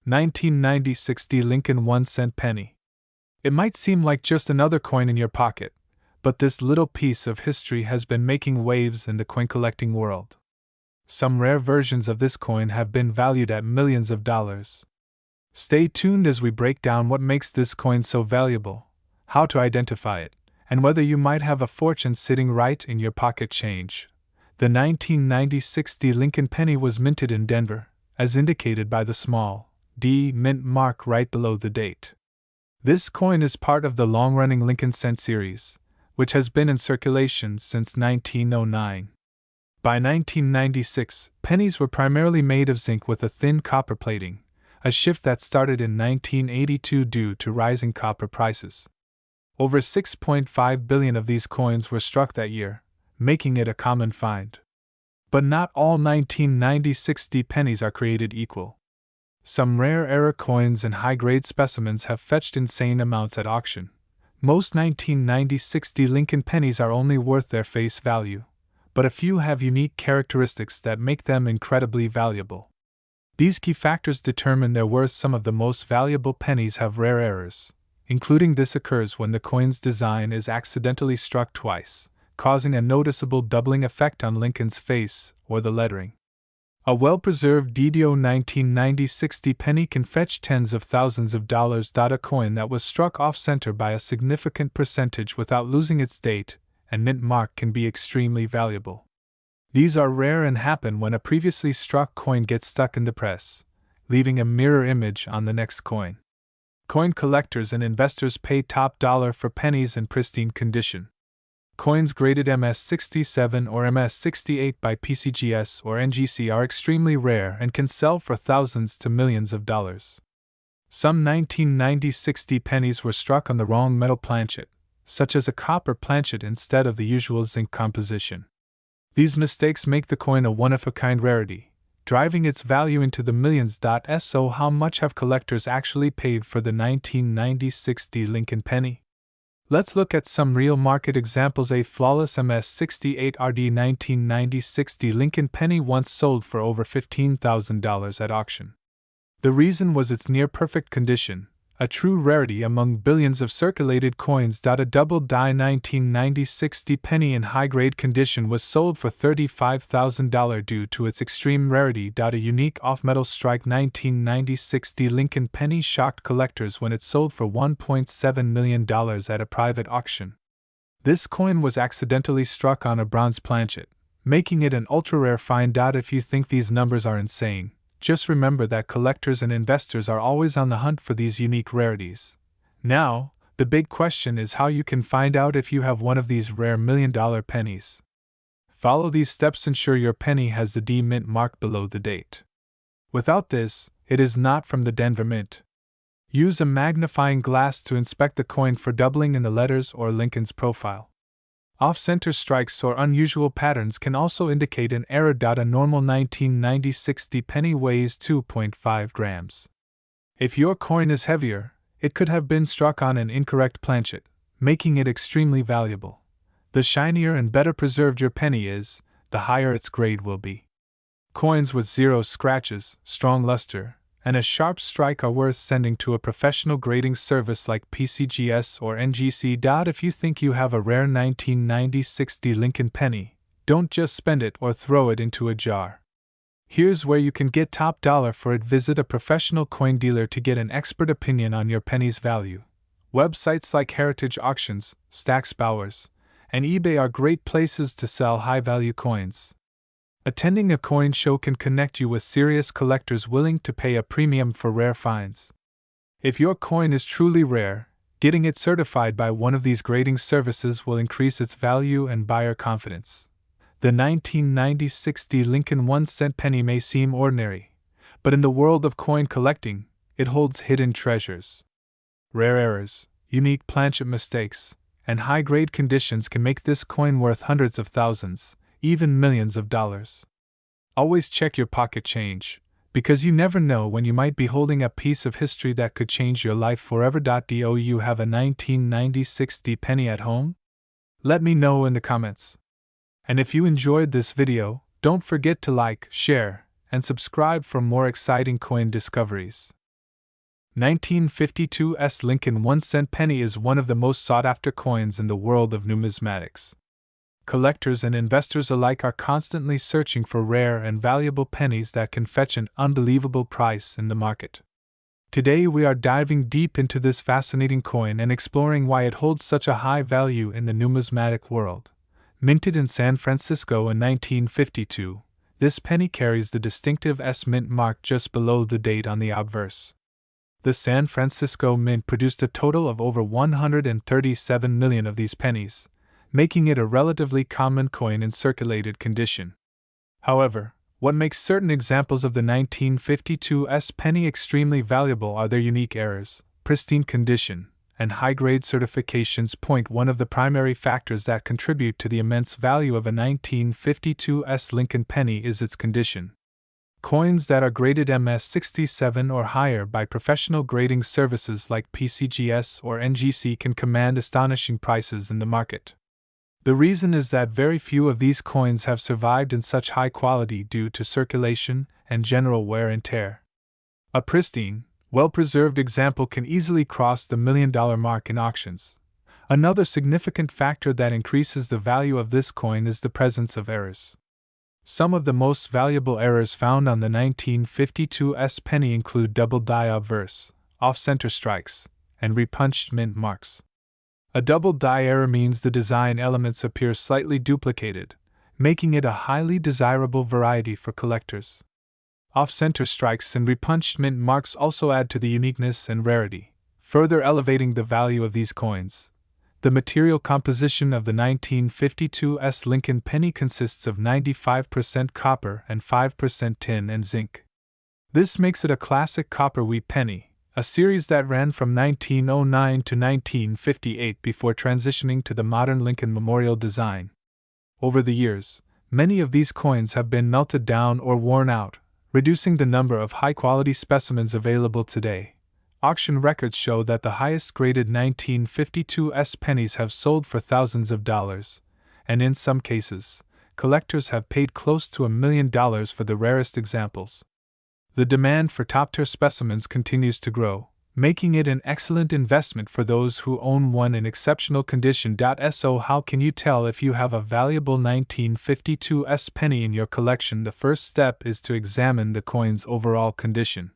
1990-60 Lincoln 1-cent penny. It might seem like just another coin in your pocket, but this little piece of history has been making waves in the coin collecting world. Some rare versions of this coin have been valued at millions of dollars. Stay tuned as we break down what makes this coin so valuable, how to identify it, and whether you might have a fortune sitting right in your pocket change. The 1990-60 Lincoln penny was minted in Denver, as indicated by the small D mint mark right below the date. This coin is part of the long-running Lincoln cent series, which has been in circulation since 1909. By 1996, pennies were primarily made of zinc with a thin copper plating, a shift that started in 1982 due to rising copper prices. Over 6.5 billion of these coins were struck that year, making it a common find. But not all 1990-60 pennies are created equal. Some rare-era coins and high-grade specimens have fetched insane amounts at auction. Most 1990-60 Lincoln pennies are only worth their face value, but a few have unique characteristics that make them incredibly valuable. These key factors determine their worth. Some of the most valuable pennies have rare errors, including this occurs when the coin's design is accidentally struck twice, causing a noticeable doubling effect on Lincoln's face or the lettering. A well-preserved DDO 1990-60 penny can fetch tens of thousands of dollars. A coin that was struck off-center by a significant percentage without losing its date and mint mark can be extremely valuable. These are rare and happen when a previously struck coin gets stuck in the press, leaving a mirror image on the next coin. Coin collectors and investors pay top dollar for pennies in pristine condition. Coins graded MS-67 or MS-68 by PCGS or NGC are extremely rare and can sell for thousands to millions of dollars. Some 1990-60 pennies were struck on the wrong metal planchet, such as a copper planchet instead of the usual zinc composition. These mistakes make the coin a one-of-a-kind rarity, driving its value into the millions. So how much have collectors actually paid for the 1990-60 Lincoln penny? Let's look at some real market examples. A flawless MS-68 RD 1990-60 Lincoln penny once sold for over $15,000 at auction. The reason was its near-perfect condition, a true rarity among billions of circulated coins. A double-die 1990-60 penny in high-grade condition was sold for $35,000 due to its extreme rarity. A unique off-metal strike 1990-60 Lincoln penny shocked collectors when it sold for $1.7 million at a private auction. This coin was accidentally struck on a bronze planchet, making it an ultra-rare find. If you think these numbers are insane, just remember that collectors and investors are always on the hunt for these unique rarities. Now, the big question is how you can find out if you have one of these rare million-dollar pennies. Follow these steps. Ensure your penny has the D mint mark below the date. Without this, it is not from the Denver Mint. Use a magnifying glass to inspect the coin for doubling in the letters or Lincoln's profile. Off-center strikes or unusual patterns can also indicate an error. A normal 1990-60 penny weighs 2.5 grams. If your coin is heavier, it could have been struck on an incorrect planchet, making it extremely valuable. The shinier and better preserved your penny is, the higher its grade will be. Coins with zero scratches, strong luster, and a sharp strike are worth sending to a professional grading service like PCGS or NGC. If you think you have a rare 1990-60 Lincoln penny, don't just spend it or throw it into a jar. Here's where you can get top dollar for it. Visit a professional coin dealer to get an expert opinion on your penny's value. Websites like Heritage Auctions, Stack's Bowers, and eBay are great places to sell high-value coins. Attending a coin show can connect you with serious collectors willing to pay a premium for rare finds. If your coin is truly rare, getting it certified by one of these grading services will increase its value and buyer confidence. The 1990-60 Lincoln 1-cent penny may seem ordinary, but in the world of coin collecting, it holds hidden treasures. Rare errors, unique planchet mistakes, and high-grade conditions can make this coin worth hundreds of thousands, even millions of dollars. Always check your pocket change, because you never know when you might be holding a piece of history that could change your life forever. Do you have a 1990-60 penny at home? Let me know in the comments. And if you enjoyed this video, don't forget to like, share, and subscribe for more exciting coin discoveries. 1952's Lincoln 1-cent penny is one of the most sought-after coins in the world of numismatics. Collectors and investors alike are constantly searching for rare and valuable pennies that can fetch an unbelievable price in the market. Today we are diving deep into this fascinating coin and exploring why it holds such a high value in the numismatic world. Minted in San Francisco in 1952, this penny carries the distinctive S Mint mark just below the date on the obverse. The San Francisco Mint produced a total of over 137 million of these pennies, making it a relatively common coin in circulated condition. However, what makes certain examples of the 1952's penny extremely valuable are their unique errors, pristine condition, and high-grade certifications. One of the primary factors that contribute to the immense value of a 1952's Lincoln penny is its condition. Coins that are graded MS67 or higher by professional grading services like PCGS or NGC can command astonishing prices in the market. The reason is that very few of these coins have survived in such high quality due to circulation and general wear and tear. A pristine, well-preserved example can easily cross the $1 million mark in auctions. Another significant factor that increases the value of this coin is the presence of errors. Some of the most valuable errors found on the 1952's penny include double die obverse, off-center strikes, and repunched mint marks. A double die error means the design elements appear slightly duplicated, making it a highly desirable variety for collectors. Off-center strikes and repunched mint marks also add to the uniqueness and rarity, further elevating the value of these coins. The material composition of the 1952's Lincoln penny consists of 95% copper and 5% tin and zinc. This makes it a classic copper-wheat penny, a series that ran from 1909 to 1958 before transitioning to the modern Lincoln Memorial design. Over the years, many of these coins have been melted down or worn out, reducing the number of high-quality specimens available today. Auction records show that the highest-graded 1952's pennies have sold for thousands of dollars, and in some cases, collectors have paid close to $1 million for the rarest examples. The demand for top-tier specimens continues to grow, making it an excellent investment for those who own one in exceptional condition. So how can you tell if you have a valuable 1952's penny in your collection? The first step is to examine the coin's overall condition.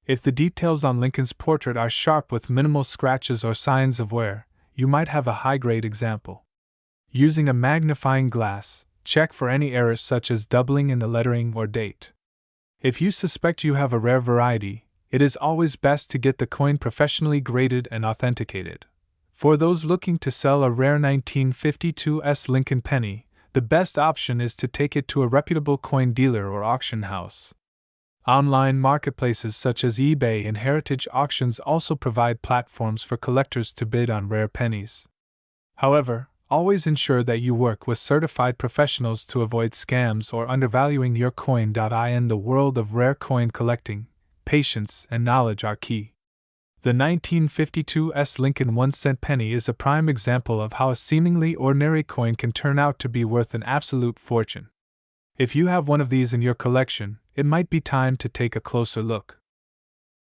If the details on Lincoln's portrait are sharp with minimal scratches or signs of wear, you might have a high-grade example. Using a magnifying glass, check for any errors such as doubling in the lettering or date. If you suspect you have a rare variety, it is always best to get the coin professionally graded and authenticated. For those looking to sell a rare 1952's Lincoln penny, the best option is to take it to a reputable coin dealer or auction house. Online marketplaces such as eBay and Heritage Auctions also provide platforms for collectors to bid on rare pennies. However, always ensure that you work with certified professionals to avoid scams or undervaluing your coin. In the world of rare coin collecting, patience and knowledge are key. The 1952's Lincoln 1-cent penny is a prime example of how a seemingly ordinary coin can turn out to be worth an absolute fortune. If you have one of these in your collection, it might be time to take a closer look.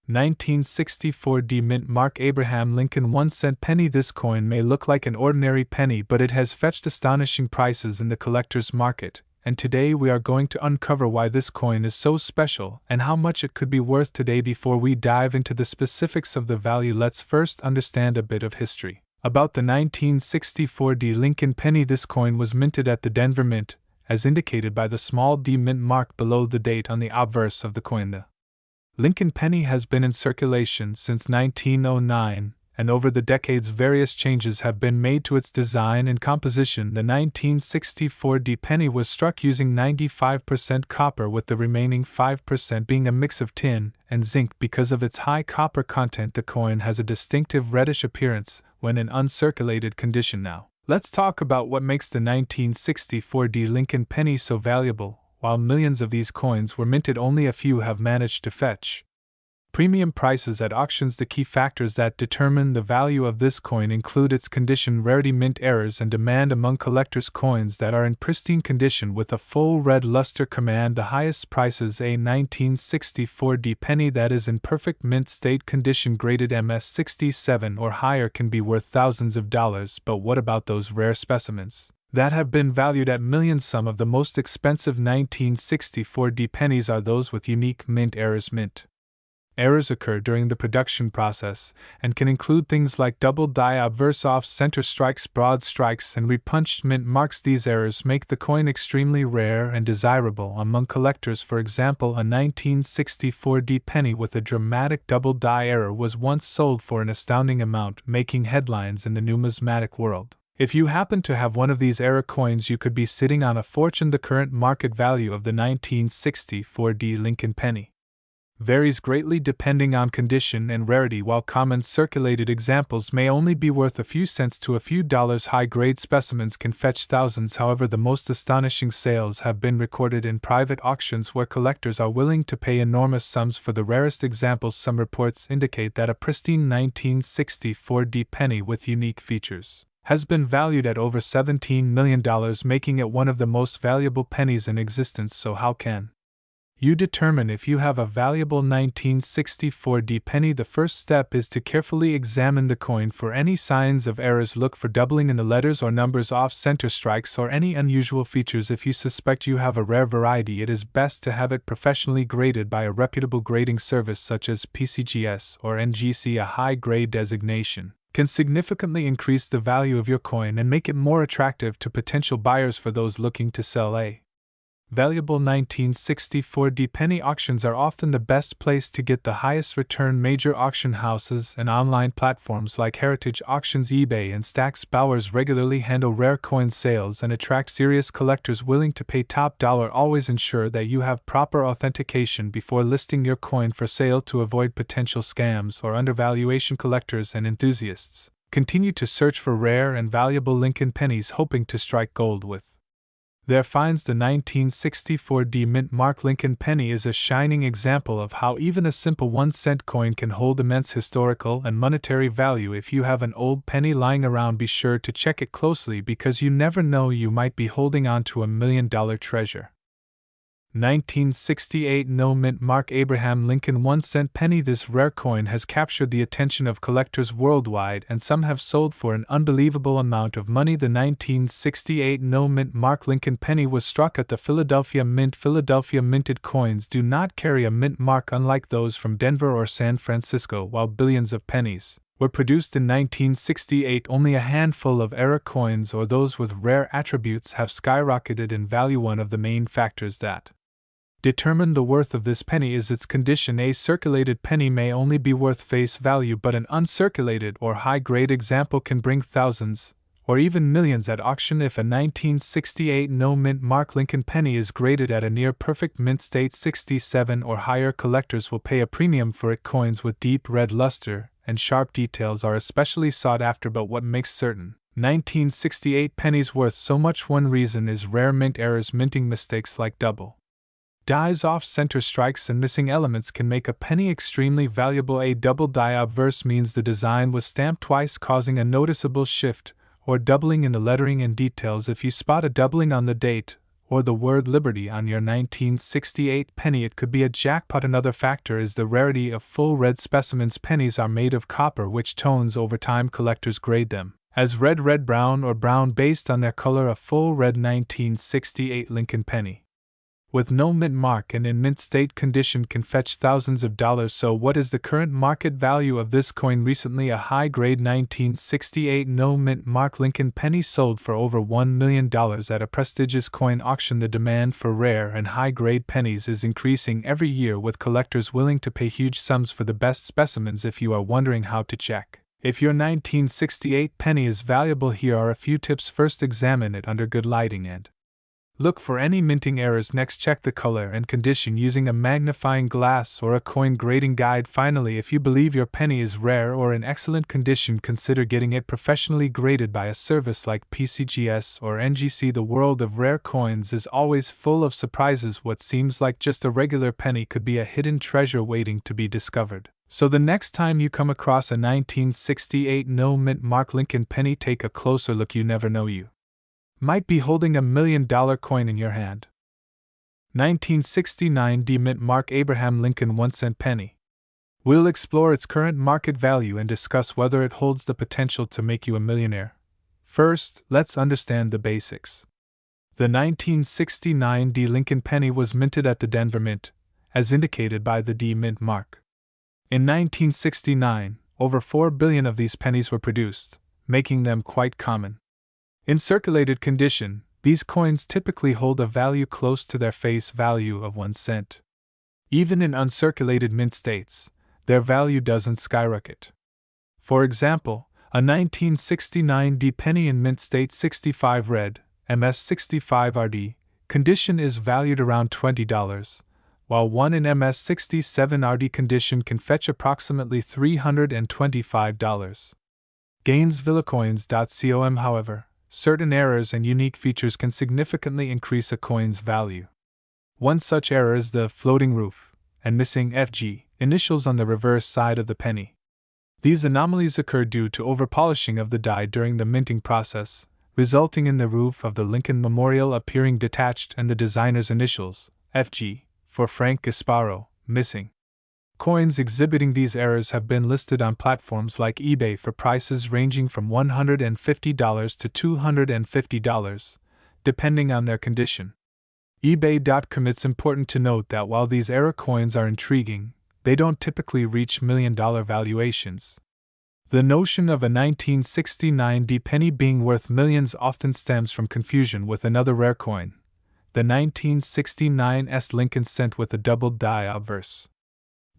1964 D Mint Mark Abraham Lincoln 1-cent penny. This coin may look like an ordinary penny, but it has fetched astonishing prices in the collector's market, and today we are going to uncover why this coin is so special and how much it could be worth today. Before we dive into the specifics of the value, let's first understand a bit of history about the 1964 D Lincoln penny. This coin was minted at the Denver Mint, as indicated by the small D Mint mark below the date on the obverse of the coin. The Lincoln penny has been in circulation since 1909, and over the decades various changes have been made to its design and composition. The 1964 D penny was struck using 95% copper, with the remaining 5% being a mix of tin and zinc. Because of its high copper content, the coin has a distinctive reddish appearance when in uncirculated condition. Now, let's talk about what makes the 1964 D Lincoln penny so valuable. While millions of these coins were minted, only a few have managed to fetch Premium prices at auctions. The key factors that determine the value of this coin include its condition, rarity, mint errors, and demand among collectors. Coins that are in pristine condition with a full red luster command the highest prices. A 1964D penny that is in perfect mint state condition, graded MS67 or higher, can be worth thousands of dollars. But what about those rare specimens that have been valued at millions? Some of the most expensive 1964D pennies are those with unique mint errors. Mint errors occur during the production process and can include things like double die obverse off-center strikes, broad strikes, and repunched mint marks. These errors make the coin extremely rare and desirable among collectors. For example, a 1964D penny with a dramatic double die error was once sold for an astounding amount, making headlines in the numismatic world. If you happen to have one of these error coins, you could be sitting on a fortune. The current market value of the 1964D Lincoln penny varies greatly depending on condition and rarity. While common circulated examples may only be worth a few cents to a few dollars, high-grade specimens can fetch thousands. However, the most astonishing sales have been recorded in private auctions where collectors are willing to pay enormous sums for the rarest examples. Some reports indicate that a pristine 1964D penny with unique features has been valued at over $17 million, making it one of the most valuable pennies in existence. So how can you determine if you have a valuable 1964D penny? The first step is to carefully examine the coin for any signs of errors. Look for doubling in the letters or numbers, off-center strikes, or any unusual features. If you suspect you have a rare variety, it is best to have it professionally graded by a reputable grading service such as PCGS or NGC. A high-grade designation can significantly increase the value of your coin and make it more attractive to potential buyers. For those looking to sell a valuable 1964D penny, auctions are often the best place to get the highest return. Major auction houses and online platforms like Heritage Auctions, eBay, and Stack's Bowers regularly handle rare coin sales and attract serious collectors willing to pay top dollar. Always ensure that you have proper authentication before listing your coin for sale to avoid potential scams or undervaluation. Collectors and enthusiasts continue to search for rare and valuable Lincoln pennies, hoping to strike gold with their finds. The 1964D mint mark Lincoln penny is a shining example of how even a simple 1-cent coin can hold immense historical and monetary value. If you have an old penny lying around, be sure to check it closely, because you never know, you might be holding on to $1 million treasure. 1968 No mint mark Abraham Lincoln 1-cent penny. This rare coin has captured the attention of collectors worldwide, and some have sold for an unbelievable amount of money. The 1968 No mint mark Lincoln penny was struck at the Philadelphia Mint. Philadelphia minted coins do not carry a mint mark, unlike those from Denver or San Francisco. While billions of pennies were produced in 1968, only a handful of error coins or those with rare attributes have skyrocketed in value. One of the main factors that determine the worth of this penny is its condition. A circulated penny may only be worth face value, but an uncirculated or high-grade example can bring thousands or even millions at auction. If a 1968 No mint mark Lincoln penny is graded at a near-perfect mint state 67 or higher, collectors will pay a premium for it. Coins with deep red luster and sharp details are especially sought after. But what makes certain 1968 pennies worth so much? One reason is rare mint errors. Minting mistakes like double dies, off-center strikes, and missing elements can make a penny extremely valuable. A double die obverse means the design was stamped twice, causing a noticeable shift or doubling in the lettering and details. If you spot a doubling on the date or the word Liberty on your 1968 penny, it could be a jackpot. Another factor is the rarity of full red specimens. Pennies are made of copper, which tones over time. Collectors grade them as red, red, brown, or brown based on their color. A full red 1968 Lincoln penny with no mint mark and in mint state condition can fetch thousands of dollars. So what is the current market value of this coin? Recently, a high-grade 1968 no mint mark Lincoln penny sold for over $1 million at a prestigious coin auction. The demand for rare and high-grade pennies is increasing every year, with collectors willing to pay huge sums for the best specimens. If you are wondering how to check if your 1968 penny is valuable, here are a few tips. First, examine it under good lighting and Look for any minting errors next. Check the color and condition using a magnifying glass or a coin grading guide. Finally, if you believe your penny is rare or in excellent condition, consider getting it professionally graded by a service like PCGS or NGC. The world of rare coins is always full of surprises. What seems like just a regular penny could be a hidden treasure waiting to be discovered. So the next time you come across a 1968 no mint mark Lincoln penny, take a closer look. You never know, you might be holding $1 million coin in your hand. 1969 D mint mark Abraham Lincoln 1-cent penny. We'll explore its current market value and discuss whether it holds the potential to make you a millionaire. First, let's understand the basics. The 1969 D Lincoln penny was minted at the Denver Mint, as indicated by the D mint mark. In 1969, over 4 billion of these pennies were produced, making them quite common. In circulated condition, these coins typically hold a value close to their face value of 1 cent. Even in uncirculated mint states, their value doesn't skyrocket. For example, a 1969 D penny in mint state 65 red, MS65 RD, condition is valued around $20, while one in MS67 RD condition can fetch approximately $325. Gainesvillacoins.com. However, certain errors and unique features can significantly increase a coin's value. One such error is the floating roof and missing FG initials on the reverse side of the penny. These anomalies occur due to overpolishing of the die during the minting process, resulting in the roof of the Lincoln Memorial appearing detached and the designer's initials, FG, for Frank Gasparo, missing. Coins exhibiting these errors have been listed on platforms like eBay for prices ranging from $150 to $250, depending on their condition. eBay.com. It's important to note that while these error coins are intriguing, they don't typically reach million-dollar valuations. The notion of a 1969 D penny being worth millions often stems from confusion with another rare coin, the 1969 S Lincoln cent with a doubled die obverse.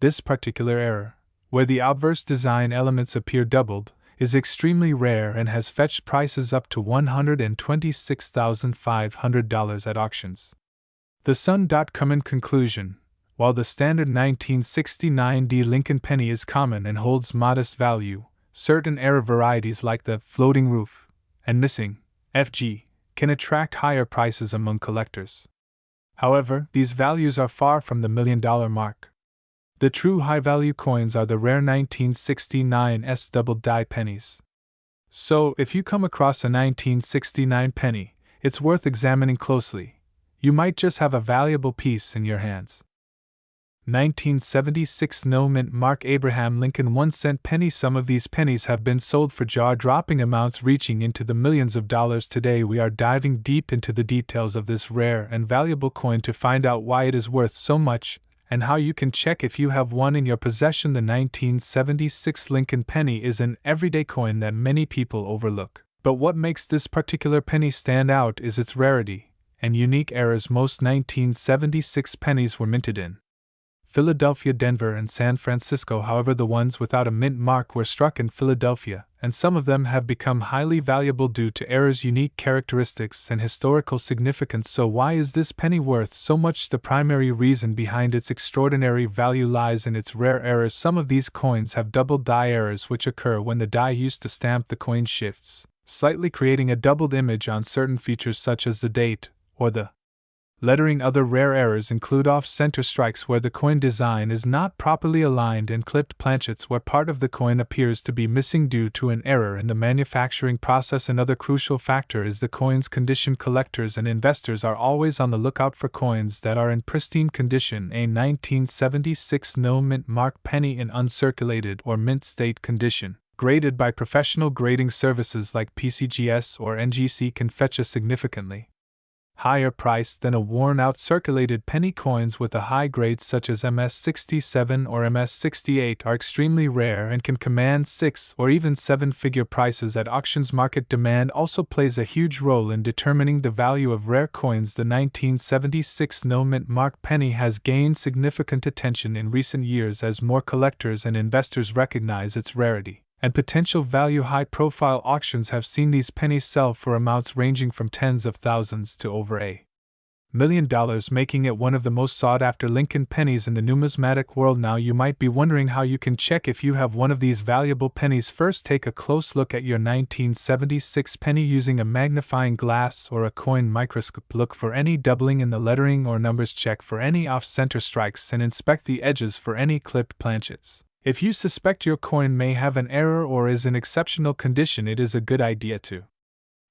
This particular error, where the obverse design elements appear doubled, is extremely rare and has fetched prices up to $126,500 at auctions. The Sun.com. In conclusion, while the standard 1969 D Lincoln penny is common and holds modest value, certain error varieties like the floating roof and missing FG can attract higher prices among collectors. However, these values are far from the $1 million mark. The true high-value coins are the rare 1969 S double die pennies. So, if you come across a 1969 penny, it's worth examining closely. You might just have a valuable piece in your hands. 1976 no mint mark Abraham Lincoln 1-cent penny. Some of these pennies have been sold for jaw-dropping amounts reaching into the millions of dollars. Today we are diving deep into the details of this rare and valuable coin to find out why it is worth so much, and how you can check if you have one in your possession. The 1976 Lincoln penny is an everyday coin that many people overlook. But what makes this particular penny stand out is its rarity and unique errors. Most 1976 pennies were minted in Philadelphia, Denver, and San Francisco. However, the ones without a mint mark were struck in Philadelphia, and some of them have become highly valuable due to errors' unique characteristics and historical significance. So why is this penny worth so much? The primary reason behind its extraordinary value lies in its rare errors. Some of these coins have double die errors which occur when the die used to stamp the coin shifts, slightly creating a doubled image on certain features such as the date or the lettering. Other rare errors include off-center strikes where the coin design is not properly aligned and clipped planchets where part of the coin appears to be missing due to an error in the manufacturing process. Another crucial factor is the coin's condition. Collectors and investors are always on the lookout for coins that are in pristine condition. A 1976 no mint mark penny in uncirculated or mint state condition, graded by professional grading services like PCGS or NGC, can fetch a significantly higher price than a worn-out circulated penny. Coins with a high grade such as MS67 or MS68 are extremely rare and can command 6 or even 7-figure prices at auctions. Market demand also plays a huge role in determining the value of rare coins. The 1976 no mint mark penny has gained significant attention in recent years as more collectors and investors recognize its rarity and potential value. High-profile auctions have seen these pennies sell for amounts ranging from tens of thousands to over $1 million, making it one of the most sought-after Lincoln pennies in the numismatic world. Now you might be wondering how you can check if you have one of these valuable pennies. First, take a close look at your 1976 penny using a magnifying glass or a coin microscope. Look for any doubling in the lettering or numbers, check for any off-center strikes, and inspect the edges for any clipped planchets. If you suspect your coin may have an error or is in exceptional condition, it is a good idea to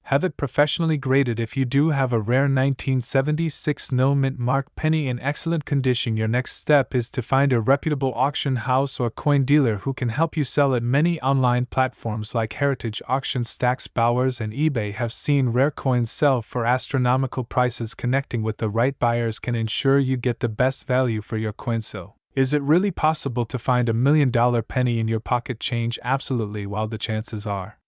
have it professionally graded. If you do have a rare 1976 no mint mark penny in excellent condition, your next step is to find a reputable auction house or coin dealer who can help you sell it. Many online platforms like Heritage Auction, Stax Bowers, and eBay have seen rare coins sell for astronomical prices. Connecting with the right buyers can ensure you get the best value for your coin. So, is it really possible to find $1 million penny in your pocket change? Absolutely. While the chances are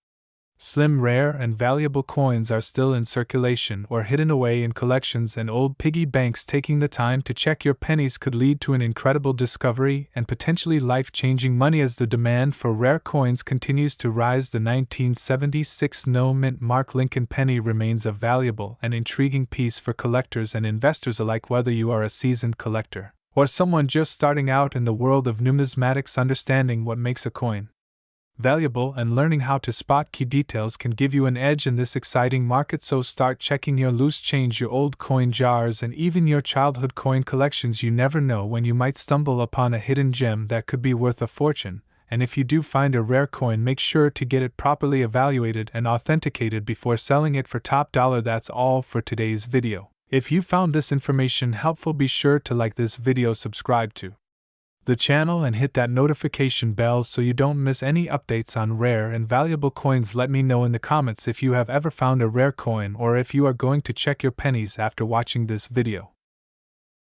slim, rare and valuable coins are still in circulation or hidden away in collections and old piggy banks, taking the time to check your pennies could lead to an incredible discovery and potentially life-changing money. As the demand for rare coins continues to rise, the 1976 no mint mark Lincoln penny remains a valuable and intriguing piece for collectors and investors alike. Whether you are a seasoned collector or someone just starting out in the world of numismatics, understanding what makes a coin valuable and learning how to spot key details can give you an edge in this exciting market. So start checking your loose change, your old coin jars, and even your childhood coin collections. You never know when you might stumble upon a hidden gem that could be worth a fortune. And if you do find a rare coin, make sure to get it properly evaluated and authenticated before selling it for top dollar. That's all for today's video. If you found this information helpful, be sure to like this video, subscribe to the channel, and hit that notification bell so you don't miss any updates on rare and valuable coins. Let me know in the comments if you have ever found a rare coin or if you are going to check your pennies after watching this video.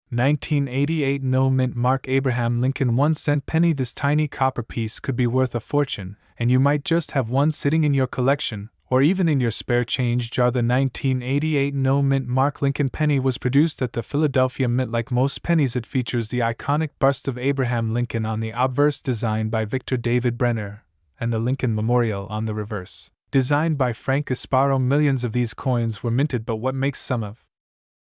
1988 no mint mark Abraham Lincoln 1-cent penny. This tiny copper piece could be worth a fortune, and you might just have one sitting in your collection or even in your spare change jar. The 1988 no mint mark Lincoln penny was produced at the Philadelphia Mint. Like most pennies, it features the iconic bust of Abraham Lincoln on the obverse, designed by Victor David Brenner, and the Lincoln Memorial on the reverse, designed by Frank Gasparo. Millions of these coins were minted, but what makes some of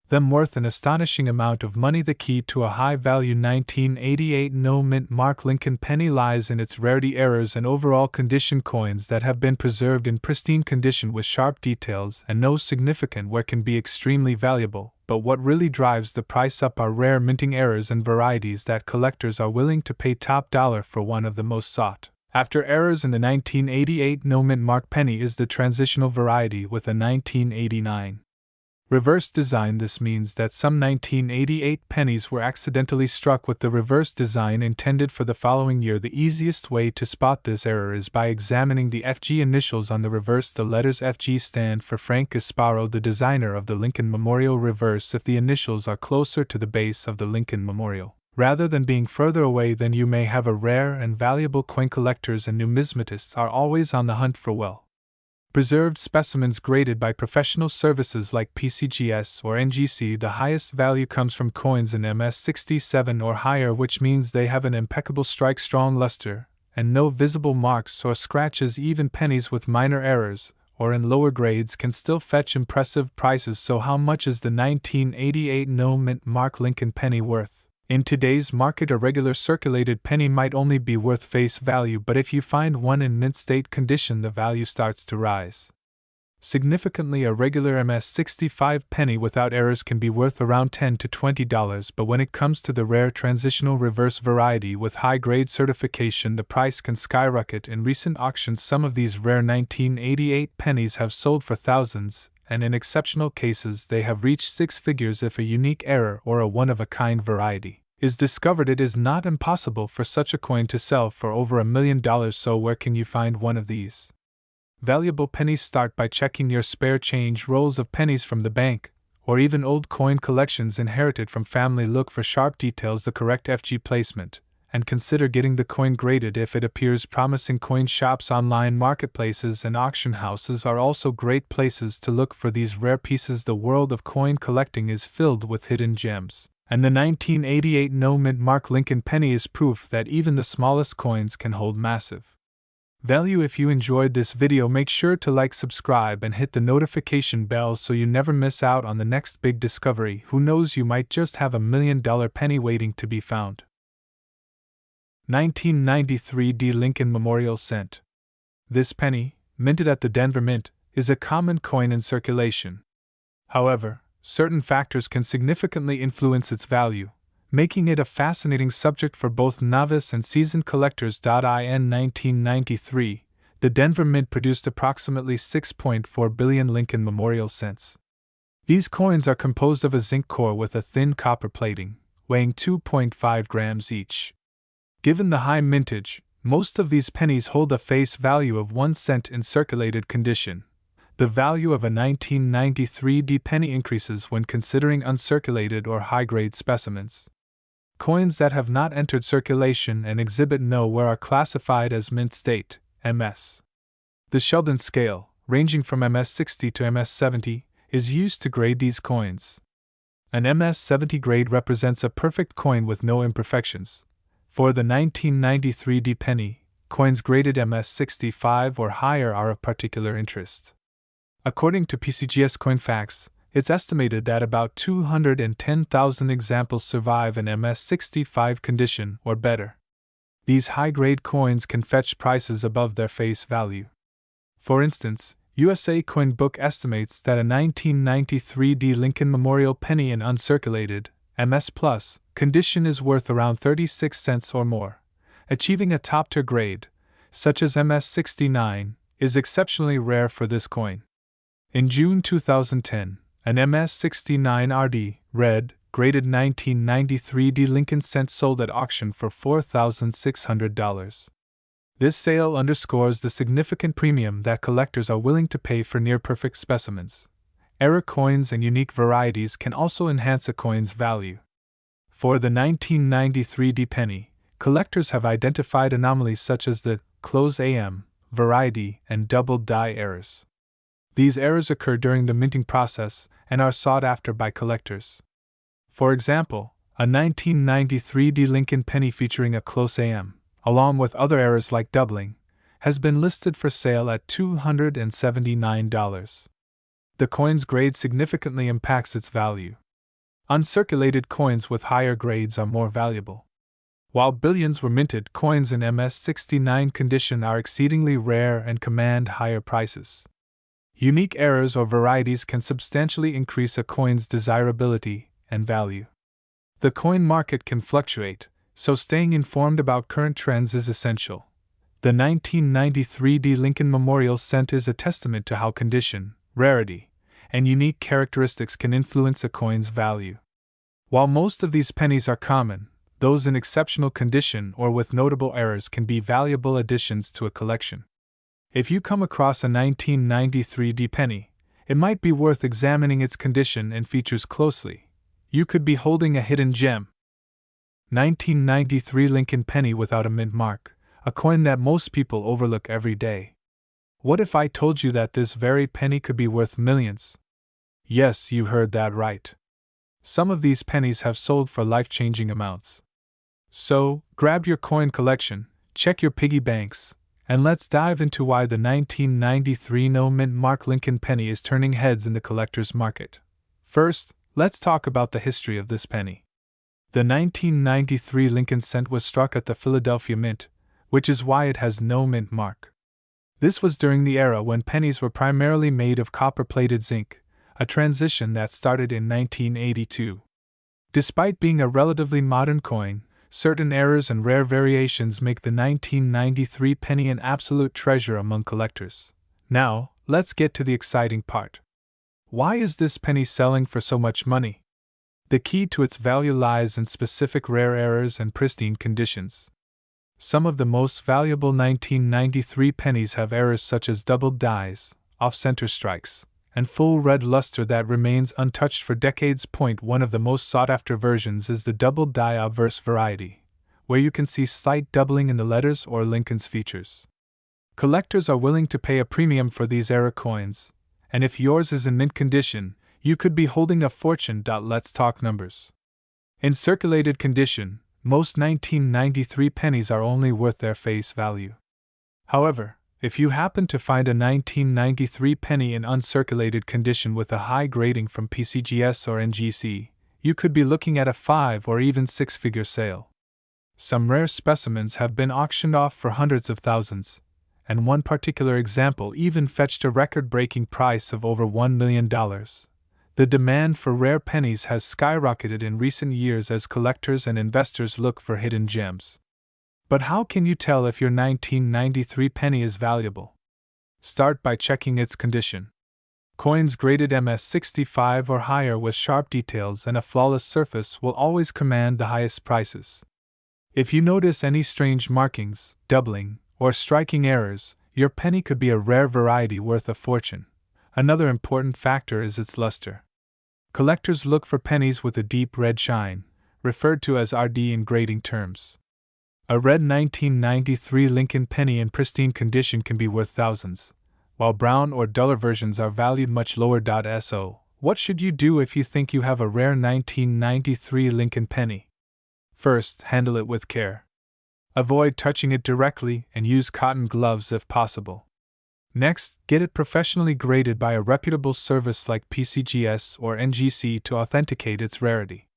them worth an astonishing amount of money? The key to a high-value 1988 no mint mark Lincoln penny lies in its rarity, errors, and overall condition. Coins that have been preserved in pristine condition with sharp details and no significant wear can be extremely valuable, but what really drives the price up are rare minting errors and varieties that collectors are willing to pay top dollar for. One of the most sought after errors in the 1988 no mint mark penny is the transitional variety with a 1989 reverse design. This means that some 1988 pennies were accidentally struck with the reverse design intended for the following year. The easiest way to spot this error is by examining the FG initials on the reverse. The letters FG stand for Frank Gasparo, the designer of the Lincoln Memorial reverse. If the initials are closer to the base of the Lincoln Memorial, rather than being further away, then you may have a rare and valuable coin. Collectors and numismatists are always on the hunt for preserved specimens graded by professional services like PCGS or NGC. The highest value comes from coins in MS67 or higher, which means they have an impeccable strike, strong luster, and no visible marks or scratches. Even pennies with minor errors, or in lower grades, can still fetch impressive prices. So how much is the 1988 no mint mark Lincoln penny worth? In today's market, a regular circulated penny might only be worth face value, but if you find one in mint state condition, the value starts to rise significantly. A regular MS65 penny without errors can be worth around $10 to $20, but when it comes to the rare transitional reverse variety with high-grade certification, the price can skyrocket. In recent auctions, some of these rare 1988 pennies have sold for thousands, and in exceptional cases they have reached six figures. If a unique error or a one-of-a-kind variety is discovered, it is not impossible for such a coin to sell for over $1 million. So where can you find one of these valuable pennies? Start by checking your spare change, rolls of pennies from the bank, or even old coin collections inherited from family. Look for sharp details, the correct FG placement, and consider getting the coin graded if it appears promising. Coin shops, online marketplaces, and auction houses are also great places to look for these rare pieces. The world of coin collecting is filled with hidden gems, and the 1988 no mint mark Lincoln penny is proof that even the smallest coins can hold massive value. If you enjoyed this video, make sure to like, subscribe, and hit the notification bell so you never miss out on the next big discovery. Who knows, you might just have $1 million penny waiting to be found. 1993 D. Lincoln Memorial Cent. This penny, minted at the Denver Mint, is a common coin in circulation. However, certain factors can significantly influence its value, making it a fascinating subject for both novice and seasoned collectors. In 1993, the Denver Mint produced approximately 6.4 billion Lincoln Memorial Cents. These coins are composed of a zinc core with a thin copper plating, weighing 2.5 grams each. Given the high mintage, most of these pennies hold a face value of 1 cent in circulated condition. The value of a 1993 D penny increases when considering uncirculated or high-grade specimens. Coins that have not entered circulation and exhibit no wear are classified as mint state, MS. The Sheldon scale, ranging from MS60 to MS70, is used to grade these coins. An MS70 grade represents a perfect coin with no imperfections. For the 1993 D penny, coins graded MS65 or higher are of particular interest. According to PCGS CoinFacts, it's estimated that about 210,000 examples survive in MS65 condition or better. These high-grade coins can fetch prices above their face value. For instance, USA Coin Book estimates that a 1993 D Lincoln Memorial penny in uncirculated, MS Plus, condition is worth around 36 cents or more. Achieving a top-tier grade, such as MS69, is exceptionally rare for this coin. In June 2010, an MS69 RD, red, graded 1993 D Lincoln Cent sold at auction for $4,600. This sale underscores the significant premium that collectors are willing to pay for near-perfect specimens. Error coins and unique varieties can also enhance a coin's value. For the 1993 D penny, collectors have identified anomalies such as the close AM variety and double die errors. These errors occur during the minting process and are sought after by collectors. For example, a 1993 D Lincoln penny featuring a close AM, along with other errors like doubling, has been listed for sale at $279. The coin's grade significantly impacts its value. Uncirculated coins with higher grades are more valuable. While billions were minted, coins in MS69 condition are exceedingly rare and command higher prices. Unique errors or varieties can substantially increase a coin's desirability and value. The coin market can fluctuate, so staying informed about current trends is essential. The 1993 D Lincoln Memorial Cent is a testament to how condition, rarity, and unique characteristics can influence a coin's value. While most of these pennies are common, those in exceptional condition or with notable errors can be valuable additions to a collection. If you come across a 1993 D penny, it might be worth examining its condition and features closely. You could be holding a hidden gem. 1993 Lincoln penny without a mint mark, a coin that most people overlook every day. What if I told you that this very penny could be worth millions? Yes, you heard that right. Some of these pennies have sold for life-changing amounts. So, grab your coin collection, check your piggy banks, and let's dive into why the 1993 no mint mark Lincoln penny is turning heads in the collector's market. First, let's talk about the history of this penny. The 1993 Lincoln Cent was struck at the Philadelphia Mint, which is why it has no mint mark. This was during the era when pennies were primarily made of copper-plated zinc, a transition that started in 1982. Despite being a relatively modern coin, certain errors and rare variations make the 1993 penny an absolute treasure among collectors. Now, let's get to the exciting part. Why is this penny selling for so much money? The key to its value lies in specific rare errors and pristine conditions. Some of the most valuable 1993 pennies have errors such as doubled dies, off-center strikes, and full red luster that remains untouched for decades. One of the most sought-after versions is the double die obverse variety, where you can see slight doubling in the letters or Lincoln's features. Collectors are willing to pay a premium for these error coins, and if yours is in mint condition, you could be holding a fortune. Let's talk numbers. In circulated condition, most 1993 pennies are only worth their face value. However, if you happen to find a 1993 penny in uncirculated condition with a high grading from PCGS or NGC, you could be looking at a 5 or even 6-figure sale. Some rare specimens have been auctioned off for hundreds of thousands, and one particular example even fetched a record-breaking price of over $1 million. The demand for rare pennies has skyrocketed in recent years as collectors and investors look for hidden gems. But how can you tell if your 1993 penny is valuable? Start by checking its condition. Coins graded MS65 or higher with sharp details and a flawless surface will always command the highest prices. If you notice any strange markings, doubling, or striking errors, your penny could be a rare variety worth a fortune. Another important factor is its luster. Collectors look for pennies with a deep red shine, referred to as RD in grading terms. A red 1993 Lincoln penny in pristine condition can be worth thousands, while brown or duller versions are valued much lower. So, what should you do if you think you have a rare 1993 Lincoln penny? First, handle it with care. Avoid touching it directly and use cotton gloves if possible. Next, get it professionally graded by a reputable service like PCGS or NGC to authenticate its rarity.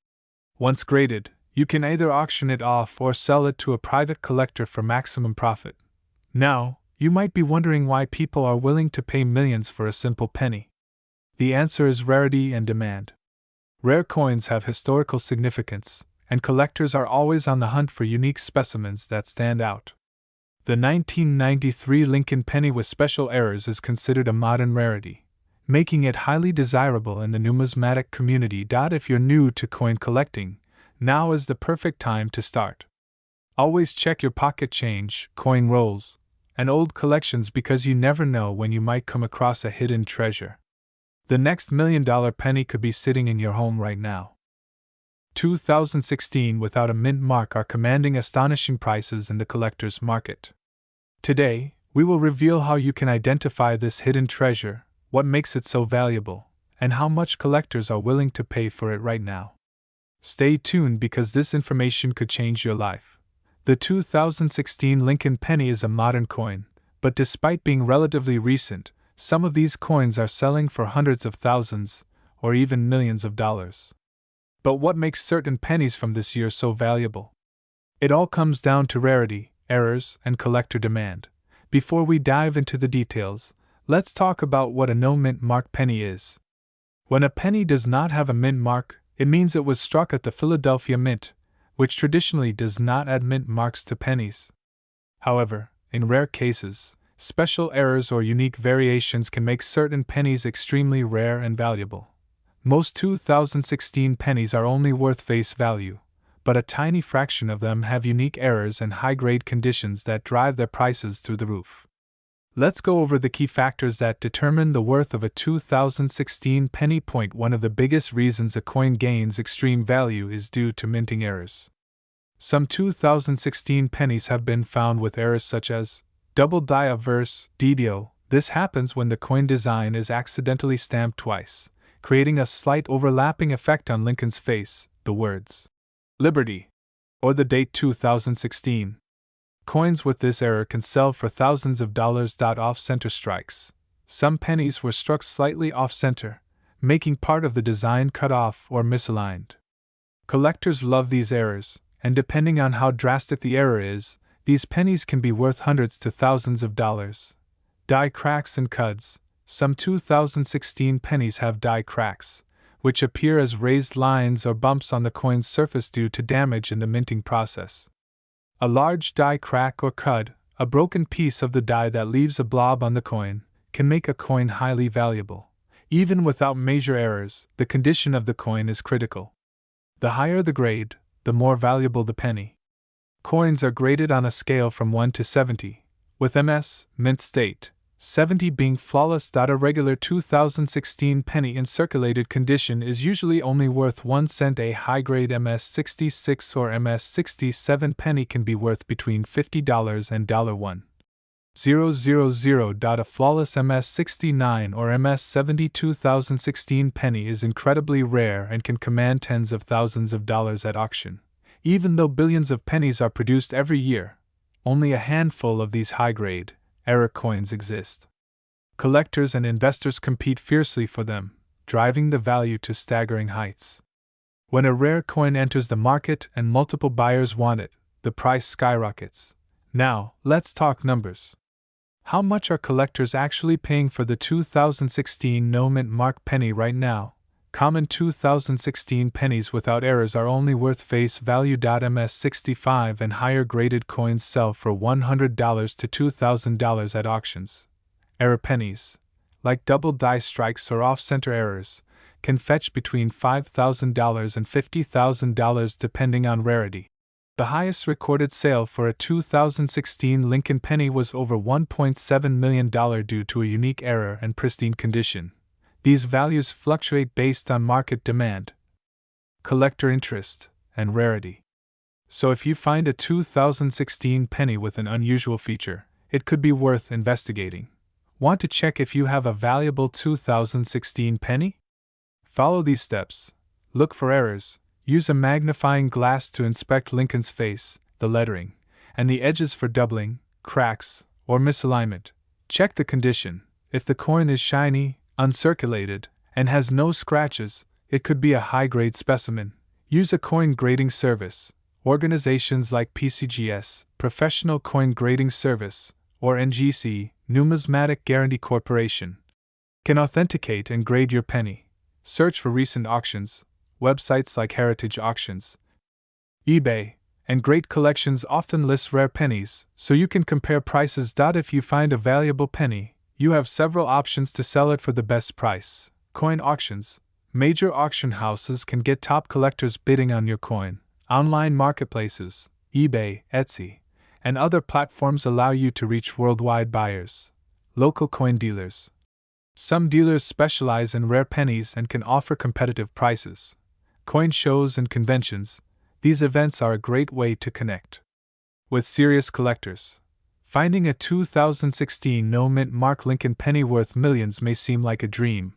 Once graded, you can either auction it off or sell it to a private collector for maximum profit. Now, you might be wondering why people are willing to pay millions for a simple penny. The answer is rarity and demand. Rare coins have historical significance, and collectors are always on the hunt for unique specimens that stand out. The 1993 Lincoln penny with special errors is considered a modern rarity, making it highly desirable in the numismatic community. If you're new to coin collecting, now is the perfect time to start. Always check your pocket change, coin rolls, and old collections because you never know when you might come across a hidden treasure. The next $1 million penny could be sitting in your home right now. 2016 without a mint mark are commanding astonishing prices in the collector's market. Today, we will reveal how you can identify this hidden treasure, what makes it so valuable, and how much collectors are willing to pay for it right now. Stay tuned because this information could change your life. The 2016 Lincoln penny is a modern coin, but despite being relatively recent, some of these coins are selling for hundreds of thousands, or even millions of dollars. But what makes certain pennies from this year so valuable? It all comes down to rarity, errors, and collector demand. Before we dive into the details, let's talk about what a no-mint mark penny is. When a penny does not have a mint mark, it means it was struck at the Philadelphia Mint, which traditionally does not add mint marks to pennies. However, in rare cases, special errors or unique variations can make certain pennies extremely rare and valuable. Most 2016 pennies are only worth face value, but a tiny fraction of them have unique errors and high-grade conditions that drive their prices through the roof. Let's go over the key factors that determine the worth of a 2016 penny. One of the biggest reasons a coin gains extreme value is due to minting errors. Some 2016 pennies have been found with errors such as double die averse DDO. This happens when the coin design is accidentally stamped twice, creating a slight overlapping effect on Lincoln's face, the words Liberty, or the date 2016. Coins with this error can sell for thousands of dollars. Off-center strikes. Some pennies were struck slightly off-center, making part of the design cut off or misaligned. Collectors love these errors, and depending on how drastic the error is, these pennies can be worth hundreds to thousands of dollars. Die cracks and cuds. Some 2016 pennies have die cracks, which appear as raised lines or bumps on the coin's surface due to damage in the minting process. A large die crack or cud, a broken piece of the die that leaves a blob on the coin, can make a coin highly valuable. Even without major errors, the condition of the coin is critical. The higher the grade, the more valuable the penny. Coins are graded on a scale from 1 to 70, with MS, mint state, 70 being flawless. A regular 2016 penny in circulated condition is usually only worth 1 cent. A high-grade MS66 or MS67 penny can be worth between $50 and $1,000. A flawless MS69 or MS70 2016 penny is incredibly rare and can command tens of thousands of dollars at auction. Even though billions of pennies are produced every year, only a handful of these high-grade, error coins exist. Collectors and investors compete fiercely for them, driving the value to staggering heights. When a rare coin enters the market and multiple buyers want it, the price skyrockets. Now, let's talk numbers. How much are collectors actually paying for the 2016 no-mint mark penny right now? Common 2016 pennies without errors are only worth face value. MS65 and higher graded coins sell for $100 to $2,000 at auctions. Error pennies, like double die strikes or off-center errors, can fetch between $5,000 and $50,000 depending on rarity. The highest recorded sale for a 2016 Lincoln penny was over $1.7 million due to a unique error and pristine condition. These values fluctuate based on market demand, collector interest, and rarity. So if you find a 2016 penny with an unusual feature, it could be worth investigating. Want to check if you have a valuable 2016 penny? Follow these steps. Look for errors. Use a magnifying glass to inspect Lincoln's face, the lettering, and the edges for doubling, cracks, or misalignment. Check the condition. If the coin is shiny, uncirculated, and has no scratches, it could be a high-grade specimen. Use a coin grading service. Organizations like PCGS, Professional Coin Grading Service, or NGC, Numismatic Guarantee Corporation, can authenticate and grade your penny. Search for recent auctions. Websites like Heritage Auctions, eBay, and Great Collections often list rare pennies, so you can compare prices. If you find a valuable penny, you have several options to sell it for the best price. Coin auctions. Major auction houses can get top collectors bidding on your coin. Online marketplaces, eBay, Etsy, and other platforms allow you to reach worldwide buyers. Local coin dealers. Some dealers specialize in rare pennies and can offer competitive prices. Coin shows and conventions. These events are a great way to connect with serious collectors. Finding a 2016 no-mint mark Lincoln penny worth millions may seem like a dream,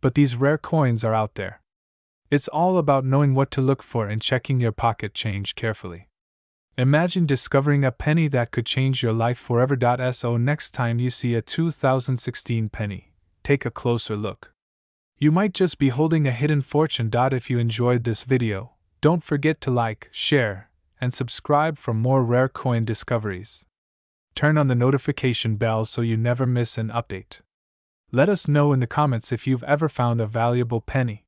but these rare coins are out there. It's all about knowing what to look for and checking your pocket change carefully. Imagine discovering a penny that could change your life forever. So next time you see a 2016 penny, take a closer look. You might just be holding a hidden fortune. If you enjoyed this video, don't forget to like, share, and subscribe for more rare coin discoveries. Turn on the notification bell so you never miss an update. Let us know in the comments if you've ever found a valuable penny.